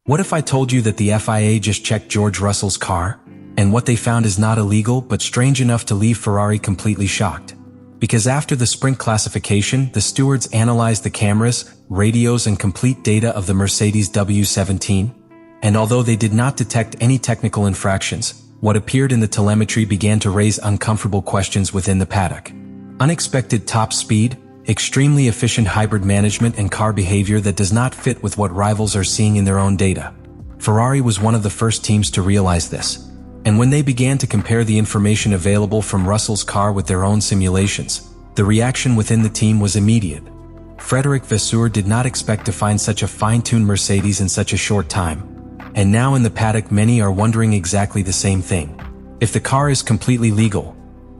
What if I told you that the FIA just checked George Russell's car? And what they found is not illegal but strange enough to leave Ferrari completely shocked. Because after the sprint classification, the stewards analyzed the cameras, radios and complete data of the Mercedes W17. And although they did not detect any technical infractions, what appeared in the telemetry began to raise uncomfortable questions within the paddock. Unexpected top speed, extremely efficient hybrid management and car behavior that does not fit with what rivals are seeing in their own data. Ferrari was one of the first teams to realize this. And when they began to compare the information available from Russell's car with their own simulations, the reaction within the team was immediate. Frédéric Vasseur did not expect to find such a fine-tuned Mercedes in such a short time. And now in the paddock many are wondering exactly the same thing. If the car is completely legal,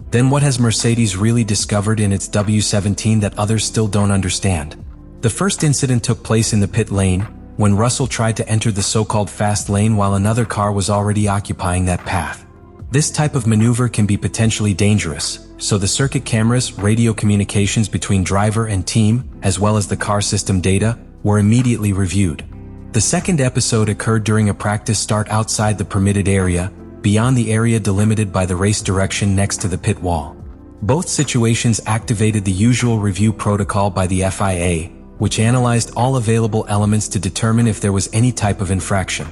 then what has Mercedes really discovered in its W17 that others still don't understand? The first incident took place in the pit lane, when Russell tried to enter the so-called fast lane while another car was already occupying that path. This type of maneuver can be potentially dangerous, so the circuit cameras, radio communications between driver and team, as well as the car system data, were immediately reviewed. The second episode occurred during a practice start outside the permitted area, beyond the area delimited by the race direction next to the pit wall. Both situations activated the usual review protocol by the FIA, which analyzed all available elements to determine if there was any type of infraction.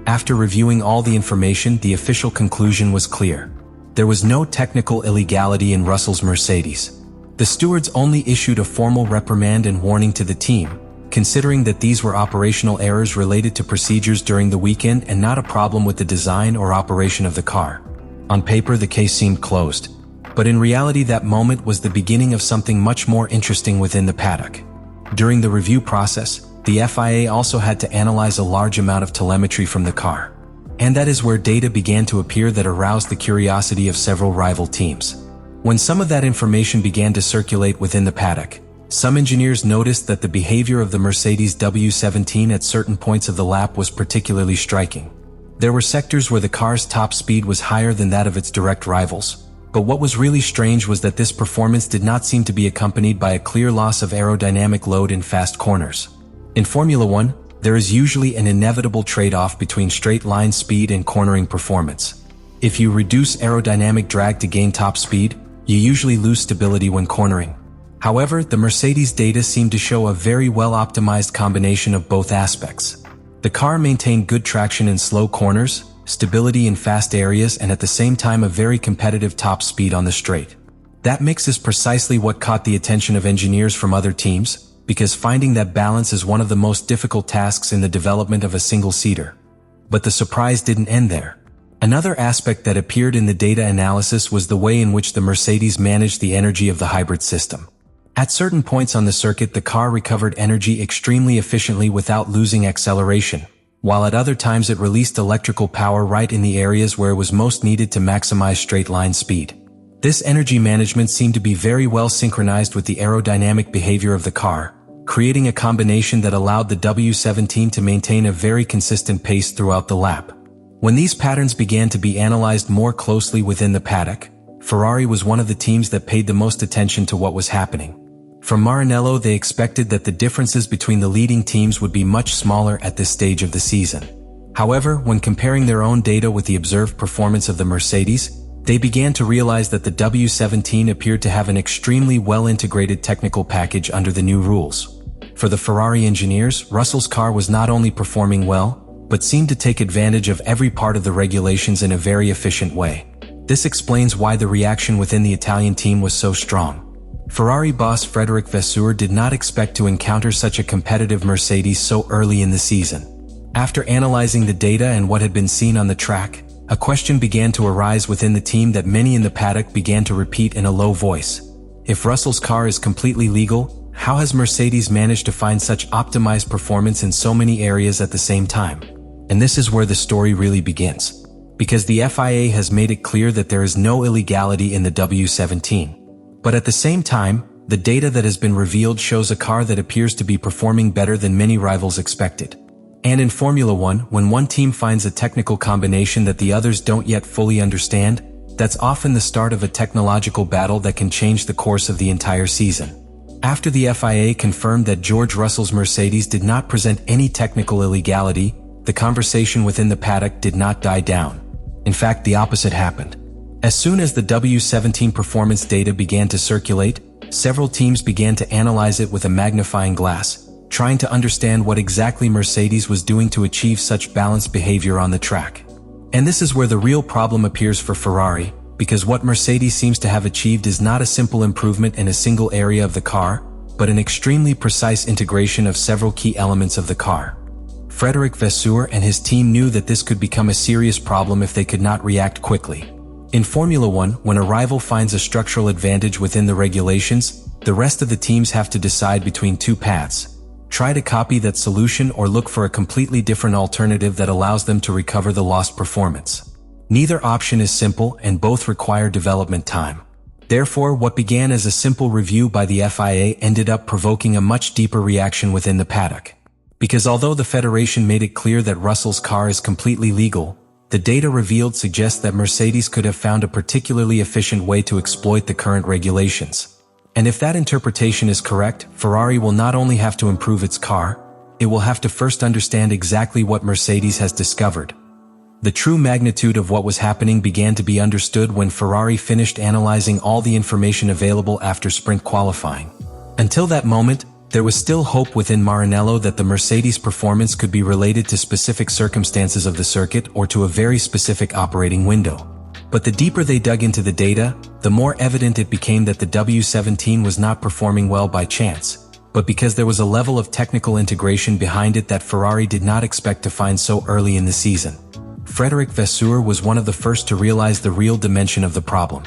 After reviewing all the information, the official conclusion was clear. There was no technical illegality in Russell's Mercedes. The stewards only issued a formal reprimand and warning to the team, considering that these were operational errors related to procedures during the weekend and not a problem with the design or operation of the car. On paper, the case seemed closed, but in reality that moment was the beginning of something much more interesting within the paddock. During the review process, the FIA also had to analyze a large amount of telemetry from the car. And that is where data began to appear that aroused the curiosity of several rival teams. When some of that information began to circulate within the paddock, some engineers noticed that the behavior of the Mercedes W17 at certain points of the lap was particularly striking. There were sectors where the car's top speed was higher than that of its direct rivals, but what was really strange was that this performance did not seem to be accompanied by a clear loss of aerodynamic load in fast corners. In Formula One, there is usually an inevitable trade-off between straight-line speed and cornering performance. If you reduce aerodynamic drag to gain top speed, you usually lose stability when cornering. However, the Mercedes data seemed to show a very well-optimized combination of both aspects. The car maintained good traction in slow corners, stability in fast areas, and at the same time a very competitive top speed on the straight. That mix is precisely what caught the attention of engineers from other teams, because finding that balance is one of the most difficult tasks in the development of a single-seater. But the surprise didn't end there. Another aspect that appeared in the data analysis was the way in which the Mercedes managed the energy of the hybrid system. At certain points on the circuit, the car recovered energy extremely efficiently without losing acceleration, while at other times it released electrical power right in the areas where it was most needed to maximize straight-line speed. This energy management seemed to be very well synchronized with the aerodynamic behavior of the car, creating a combination that allowed the W17 to maintain a very consistent pace throughout the lap. When these patterns began to be analyzed more closely within the paddock, Ferrari was one of the teams that paid the most attention to what was happening. From Maranello, they expected that the differences between the leading teams would be much smaller at this stage of the season. However, when comparing their own data with the observed performance of the Mercedes, they began to realize that the W17 appeared to have an extremely well-integrated technical package under the new rules. For the Ferrari engineers, Russell's car was not only performing well, but seemed to take advantage of every part of the regulations in a very efficient way. This explains why the reaction within the Italian team was so strong. Ferrari boss Frédéric Vasseur did not expect to encounter such a competitive Mercedes so early in the season. After analyzing the data and what had been seen on the track, a question began to arise within the team that many in the paddock began to repeat in a low voice. If Russell's car is completely legal, how has Mercedes managed to find such optimized performance in so many areas at the same time? And this is where the story really begins. Because the FIA has made it clear that there is no illegality in the W17. But at the same time, the data that has been revealed shows a car that appears to be performing better than many rivals expected. And in Formula One, when one team finds a technical combination that the others don't yet fully understand, that's often the start of a technological battle that can change the course of the entire season. After the FIA confirmed that George Russell's Mercedes did not present any technical illegality, the conversation within the paddock did not die down. In fact, the opposite happened. As soon as the W17 performance data began to circulate, several teams began to analyze it with a magnifying glass, trying to understand what exactly Mercedes was doing to achieve such balanced behavior on the track. And this is where the real problem appears for Ferrari, because what Mercedes seems to have achieved is not a simple improvement in a single area of the car, but an extremely precise integration of several key elements of the car. Frédéric Vasseur and his team knew that this could become a serious problem if they could not react quickly. In Formula One, when a rival finds a structural advantage within the regulations, the rest of the teams have to decide between two paths: try to copy that solution or look for a completely different alternative that allows them to recover the lost performance. Neither option is simple, and both require development time. Therefore, what began as a simple review by the FIA ended up provoking a much deeper reaction within the paddock. Because although the Federation made it clear that Russell's car is completely legal, the data revealed suggests that Mercedes could have found a particularly efficient way to exploit the current regulations. And if that interpretation is correct, Ferrari will not only have to improve its car, it will have to first understand exactly what Mercedes has discovered. The true magnitude of what was happening began to be understood when Ferrari finished analyzing all the information available after sprint qualifying. Until that moment, there was still hope within Maranello that the Mercedes performance could be related to specific circumstances of the circuit or to a very specific operating window. But the deeper they dug into the data, the more evident it became that the W17 was not performing well by chance, but because there was a level of technical integration behind it that Ferrari did not expect to find so early in the season. Frédéric Vasseur was one of the first to realize the real dimension of the problem.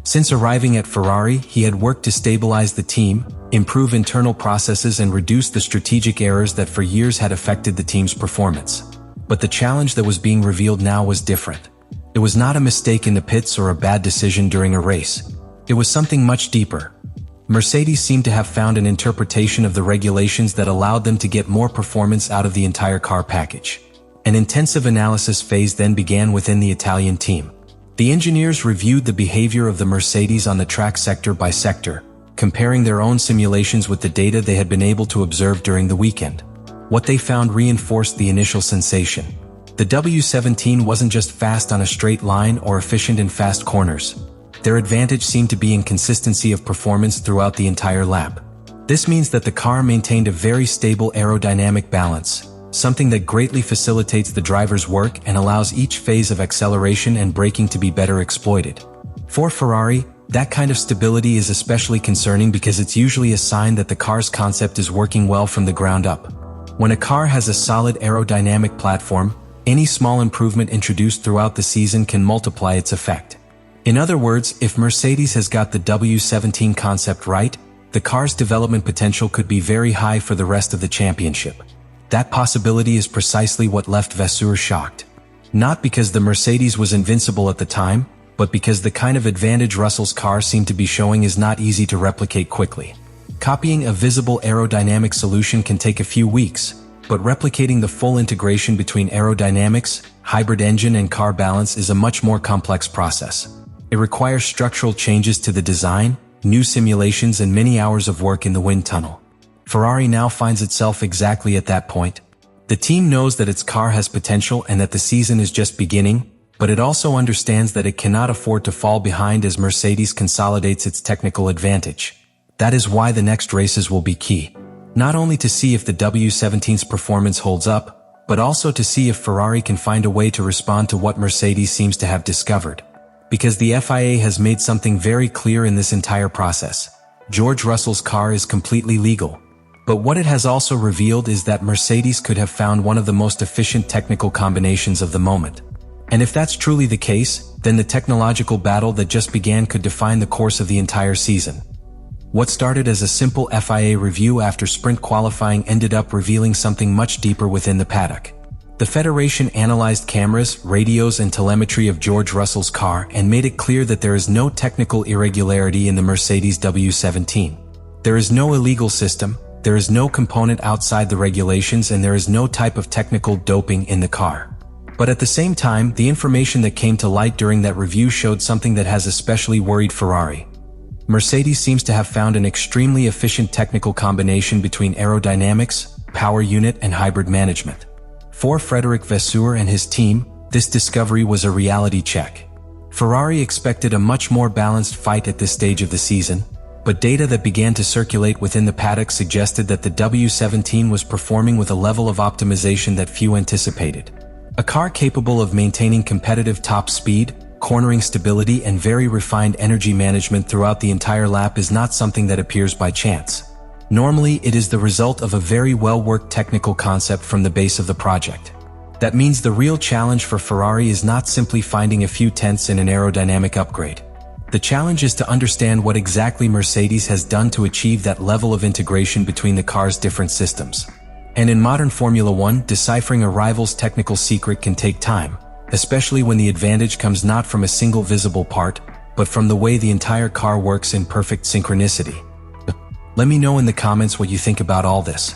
Since arriving at Ferrari, he had worked to stabilize the team, improve internal processes and reduce the strategic errors that for years had affected the team's performance. But the challenge that was being revealed now was different. It was not a mistake in the pits or a bad decision during a race. It was something much deeper. Mercedes seemed to have found an interpretation of the regulations that allowed them to get more performance out of the entire car package. An intensive analysis phase then began within the Italian team. The engineers reviewed the behavior of the Mercedes on the track sector by sector, comparing their own simulations with the data they had been able to observe during the weekend. What they found reinforced the initial sensation. The W17 wasn't just fast on a straight line or efficient in fast corners. Their advantage seemed to be in consistency of performance throughout the entire lap. This means that the car maintained a very stable aerodynamic balance, something that greatly facilitates the driver's work and allows each phase of acceleration and braking to be better exploited. For Ferrari, that kind of stability is especially concerning because it's usually a sign that the car's concept is working well from the ground up. When a car has a solid aerodynamic platform, any small improvement introduced throughout the season can multiply its effect. In other words, if Mercedes has got the W17 concept right, the car's development potential could be very high for the rest of the championship. That possibility is precisely what left Vasseur shocked. Not because the Mercedes was invincible at the time, but because the kind of advantage Russell's car seemed to be showing is not easy to replicate quickly. Copying a visible aerodynamic solution can take a few weeks, but replicating the full integration between aerodynamics, hybrid engine and car balance is a much more complex process. It requires structural changes to the design, new simulations and many hours of work in the wind tunnel. Ferrari now finds itself exactly at that point. The team knows that its car has potential and that the season is just beginning, but it also understands that it cannot afford to fall behind as Mercedes consolidates its technical advantage. That is why the next races will be key. Not only to see if the W17's performance holds up, but also to see if Ferrari can find a way to respond to what Mercedes seems to have discovered. Because the FIA has made something very clear in this entire process. George Russell's car is completely legal. But what it has also revealed is that Mercedes could have found one of the most efficient technical combinations of the moment. And if that's truly the case, then the technological battle that just began could define the course of the entire season. What started as a simple FIA review after sprint qualifying ended up revealing something much deeper within the paddock. The Federation analyzed cameras, radios and telemetry of George Russell's car and made it clear that there is no technical irregularity in the Mercedes W17. There is no illegal system, there is no component outside the regulations and there is no type of technical doping in the car. But at the same time, the information that came to light during that review showed something that has especially worried Ferrari. Mercedes seems to have found an extremely efficient technical combination between aerodynamics, power unit and hybrid management. For Frédéric Vasseur and his team, this discovery was a reality check. Ferrari expected a much more balanced fight at this stage of the season, but data that began to circulate within the paddock suggested that the W17 was performing with a level of optimization that few anticipated. A car capable of maintaining competitive top speed, cornering stability, and very refined energy management throughout the entire lap is not something that appears by chance. Normally, it is the result of a very well-worked technical concept from the base of the project. That means the real challenge for Ferrari is not simply finding a few tenths in an aerodynamic upgrade. The challenge is to understand what exactly Mercedes has done to achieve that level of integration between the car's different systems. And in modern Formula One, deciphering a rival's technical secret can take time, especially when the advantage comes not from a single visible part, but from the way the entire car works in perfect synchronicity. Let me know in the comments what you think about all this.